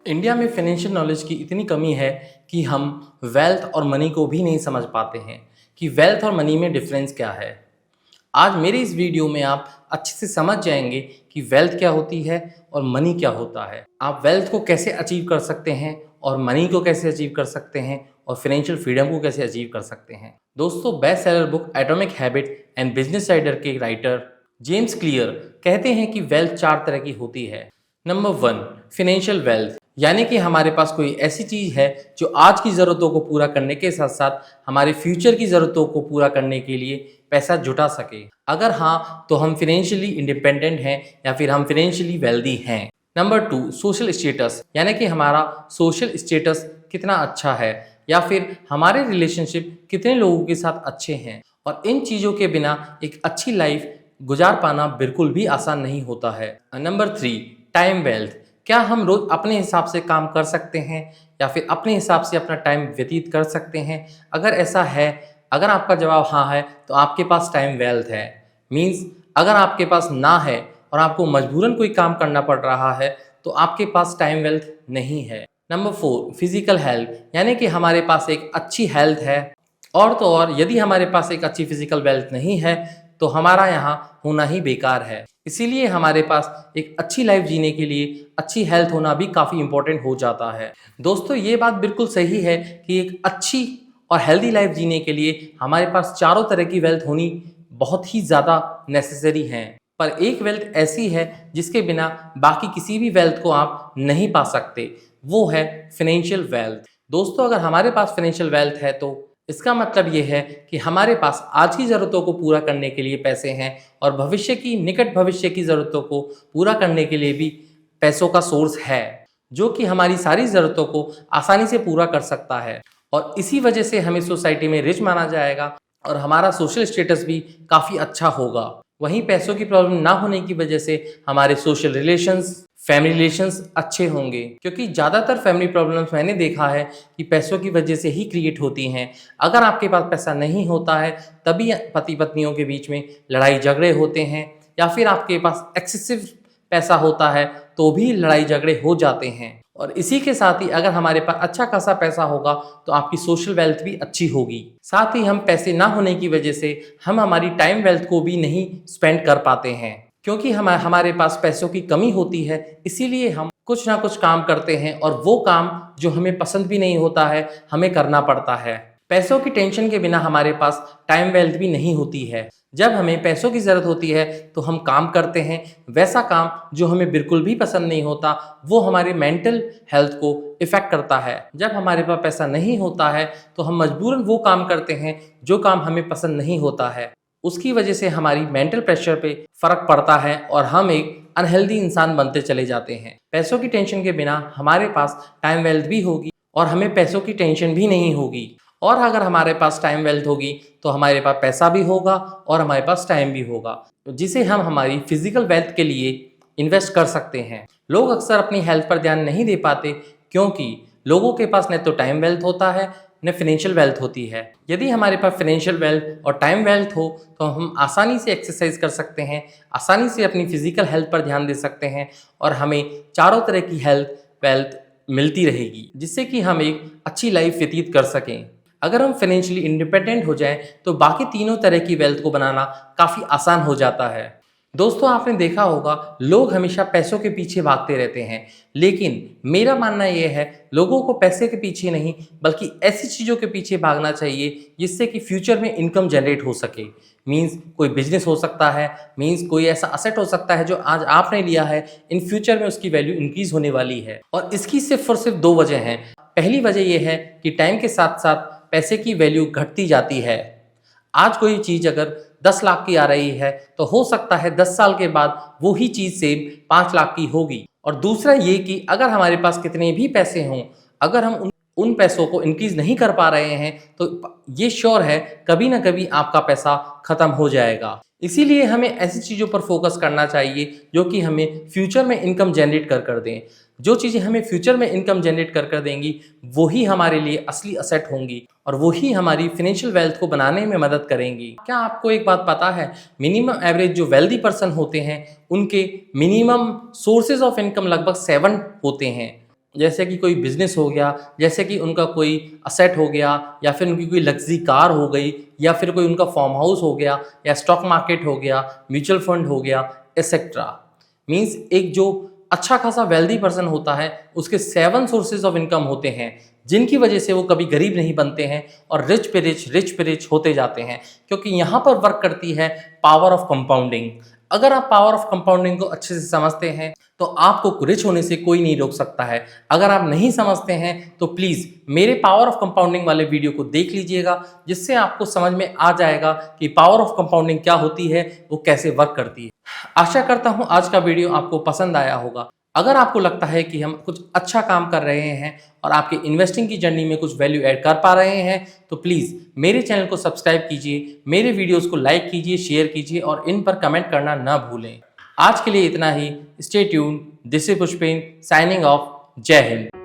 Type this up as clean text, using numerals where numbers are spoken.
India में financial knowledge की इतनी कमी है कि हम वेल्थ और मनी को भी नहीं समझ पाते हैं कि वेल्थ और मनी में डिफरेंस क्या है। आज मेरे इस वीडियो में आप अच्छे से समझ जाएंगे कि वेल्थ क्या होती है और मनी क्या होता है। आप वेल्थ को कैसे अचीव कर सकते हैं और मनी को कैसे अचीव कर सकते हैं और फाइनेंशियल फ्रीडम को कैसे अचीव कर सकते हैं। दोस्तों, best seller book atomic habit and business writer के राइटर जेम्स क्लियर कहते हैं कि वेल्थ 4 तरह की होती है। नंबर 1, फाइनेंशियल वेल्थ, यानी कि हमारे पास कोई ऐसी चीज़ है जो आज की ज़रूरतों को पूरा करने के साथ साथ हमारे फ्यूचर की ज़रूरतों को पूरा करने के लिए पैसा जुटा सके। अगर हाँ, तो हम फाइनेंशियली इंडिपेंडेंट हैं या फिर हम फाइनेंशियली वेल्दी हैं। नंबर 2, सोशल स्टेटस, यानी कि हमारा सोशल स्टेटस कितना अच्छा है या फिर हमारे रिलेशनशिप कितने लोगों के साथ अच्छे हैं। और इन चीज़ों के बिना एक अच्छी लाइफ गुजार पाना बिल्कुल भी आसान नहीं होता है। नंबर 3, टाइम वेल्थ, क्या हम रोज अपने हिसाब से काम कर सकते हैं या फिर अपने हिसाब से अपना टाइम व्यतीत कर सकते हैं। अगर ऐसा है, अगर आपका जवाब हाँ है तो आपके पास टाइम वेल्थ है। मीन्स अगर आपके पास ना है और आपको मजबूरन कोई काम करना पड़ रहा है तो आपके पास टाइम वेल्थ नहीं है। नंबर 4, फिजिकल हेल्थ, यानी कि हमारे पास एक अच्छी हेल्थ है। और तो और यदि हमारे पास एक अच्छी फिजिकल वेल्थ नहीं है तो हमारा यहाँ होना ही बेकार है। इसीलिए हमारे पास एक अच्छी लाइफ जीने के लिए अच्छी हेल्थ होना भी काफ़ी इंपॉर्टेंट हो जाता है। दोस्तों, ये बात बिल्कुल सही है कि एक अच्छी और हेल्दी लाइफ जीने के लिए हमारे पास चारों तरह की वेल्थ होनी बहुत ही ज़्यादा नेसेसरी है। पर एक वेल्थ ऐसी है जिसके बिना बाकी किसी भी वेल्थ को आप नहीं पा सकते, वो है फाइनेंशियल वेल्थ। दोस्तों, अगर हमारे पास फाइनेंशियल वेल्थ है तो इसका मतलब ये है कि हमारे पास आज की ज़रूरतों को पूरा करने के लिए पैसे हैं और भविष्य की, निकट भविष्य की ज़रूरतों को पूरा करने के लिए भी पैसों का सोर्स है, जो कि हमारी सारी ज़रूरतों को आसानी से पूरा कर सकता है। और इसी वजह से हमें सोसाइटी में रिच माना जाएगा और हमारा सोशल स्टेटस भी काफ़ी अच्छा होगा। वहीं पैसों की प्रॉब्लम ना होने की वजह से हमारे सोशल रिलेशंस, फैमिली रिलेशंस अच्छे होंगे, क्योंकि ज़्यादातर फैमिली प्रॉब्लम्स मैंने देखा है कि पैसों की वजह से ही क्रिएट होती हैं। अगर आपके पास पैसा नहीं होता है तभी पति पत्नियों के बीच में लड़ाई झगड़े होते हैं, या फिर आपके पास एक्सेसिव पैसा होता है तो भी लड़ाई झगड़े हो जाते हैं। और इसी के साथ ही अगर हमारे पास अच्छा खासा पैसा होगा तो आपकी सोशल वेल्थ भी अच्छी होगी। साथ ही हम पैसे ना होने की वजह से हम हमारी टाइम वेल्थ को भी नहीं स्पेंड कर पाते हैं, क्योंकि हमारे पास पैसों की कमी होती है। इसीलिए हम कुछ ना कुछ काम करते हैं और वो काम जो हमें पसंद भी नहीं होता है हमें करना पड़ता है। पैसों की टेंशन के बिना हमारे पास टाइम वेल्थ भी नहीं होती है। जब हमें पैसों की ज़रूरत होती है तो हम काम करते हैं, वैसा काम जो हमें बिल्कुल भी पसंद नहीं होता वो हमारे मेंटल हेल्थ को इफ़ेक्ट करता है। जब हमारे पास पैसा नहीं होता है तो हम मजबूरन वो काम करते हैं जो काम हमें पसंद नहीं होता है। उसकी वजह से हमारी मेंटल प्रेशर पे फ़र्क पड़ता है और हम एक अनहेल्दी इंसान बनते चले जाते हैं। पैसों की टेंशन के बिना हमारे पास टाइम वेल्थ भी होगी और हमें पैसों की टेंशन भी नहीं होगी। और अगर हमारे पास टाइम वेल्थ होगी तो हमारे पास पैसा भी होगा और हमारे पास टाइम भी होगा, जिसे हम हमारी फिजिकल वेल्थ के लिए इन्वेस्ट कर सकते हैं। लोग अक्सर अपनी हेल्थ पर ध्यान नहीं दे पाते क्योंकि लोगों के पास न तो टाइम वेल्थ होता है न फाइनेंशियल वेल्थ होती है। यदि हमारे पास फाइनेंशियल वेल्थ और टाइम वेल्थ हो तो हम आसानी से एक्सरसाइज कर सकते हैं, आसानी से अपनी फिजिकल हेल्थ पर ध्यान दे सकते हैं और हमें चारों तरह की हेल्थ वेल्थ मिलती रहेगी, जिससे कि हम एक अच्छी लाइफ व्यतीत कर सकें। अगर हम फाइनेंशियली इंडिपेंडेंट हो जाएं तो बाकी तीनों तरह की वेल्थ को बनाना काफ़ी आसान हो जाता है। दोस्तों, आपने देखा होगा लोग हमेशा पैसों के पीछे भागते रहते हैं, लेकिन मेरा मानना यह है लोगों को पैसे के पीछे नहीं बल्कि ऐसी चीज़ों के पीछे भागना चाहिए जिससे कि फ्यूचर में इनकम जनरेट हो सके। मींस कोई बिजनेस हो सकता है, मींस कोई ऐसा असेट हो सकता है जो आज आपने लिया है, इन फ्यूचर में उसकी वैल्यू इंक्रीज होने वाली है। और इसकी सिर्फ और सिर्फ 2 वजह हैं। पहली वजह यह है कि टाइम के साथ साथ पैसे की वैल्यू घटती जाती है। आज कोई चीज़ अगर 10 लाख की आ रही है तो हो सकता है 10 साल के बाद वो ही चीज़ सेम 5 लाख की होगी। और दूसरा ये कि अगर हमारे पास कितने भी पैसे हों, अगर हम उन पैसों को इंक्रीज नहीं कर पा रहे हैं तो ये श्योर है कभी ना कभी आपका पैसा ख़त्म हो जाएगा। इसीलिए हमें ऐसी चीज़ों पर फोकस करना चाहिए जो कि हमें फ्यूचर में इनकम जनरेट कर दें। जो चीज़ें हमें फ्यूचर में इनकम जनरेट कर देंगी वही हमारे लिए असली असेट होंगी और वही हमारी फाइनेंशियल वेल्थ को बनाने में मदद करेंगी। क्या आपको एक बात पता है, मिनिमम एवरेज जो वेल्दी पर्सन होते हैं उनके मिनिमम सोर्सेज ऑफ इनकम लगभग 7 होते हैं। जैसे कि कोई बिजनेस हो गया, जैसे कि उनका कोई असेट हो गया, या फिर उनकी कोई लग्जरी कार हो गई, या फिर कोई उनका फार्म हाउस हो गया, या स्टॉक मार्केट हो गया, म्यूचुअल फंड हो गया, एक्सेट्रा। मीन्स एक जो अच्छा खासा वेल्दी पर्सन होता है उसके 7 सोर्सेज ऑफ इनकम होते हैं, जिनकी वजह से वो कभी गरीब नहीं बनते हैं और रिच पे रिच होते जाते हैं, क्योंकि यहाँ पर वर्क करती है पावर ऑफ कंपाउंडिंग। अगर आप पावर ऑफ कंपाउंडिंग को अच्छे से समझते हैं तो आपको रिच होने से कोई नहीं रोक सकता है। अगर आप नहीं समझते हैं तो प्लीज़ मेरे पावर ऑफ कंपाउंडिंग वाले वीडियो को देख लीजिएगा, जिससे आपको समझ में आ जाएगा कि पावर ऑफ कंपाउंडिंग क्या होती है, वो कैसे वर्क करती है। आशा करता हूँ आज का वीडियो आपको पसंद आया होगा। अगर आपको लगता है कि हम कुछ अच्छा काम कर रहे हैं और आपके इन्वेस्टिंग की जर्नी में कुछ वैल्यू ऐड कर पा रहे हैं तो प्लीज़ मेरे चैनल को सब्सक्राइब कीजिए, मेरे वीडियोस को लाइक कीजिए, शेयर कीजिए और इन पर कमेंट करना ना भूलें। आज के लिए इतना ही। Stay tuned. This is Pushpen signing off. जय हिंद।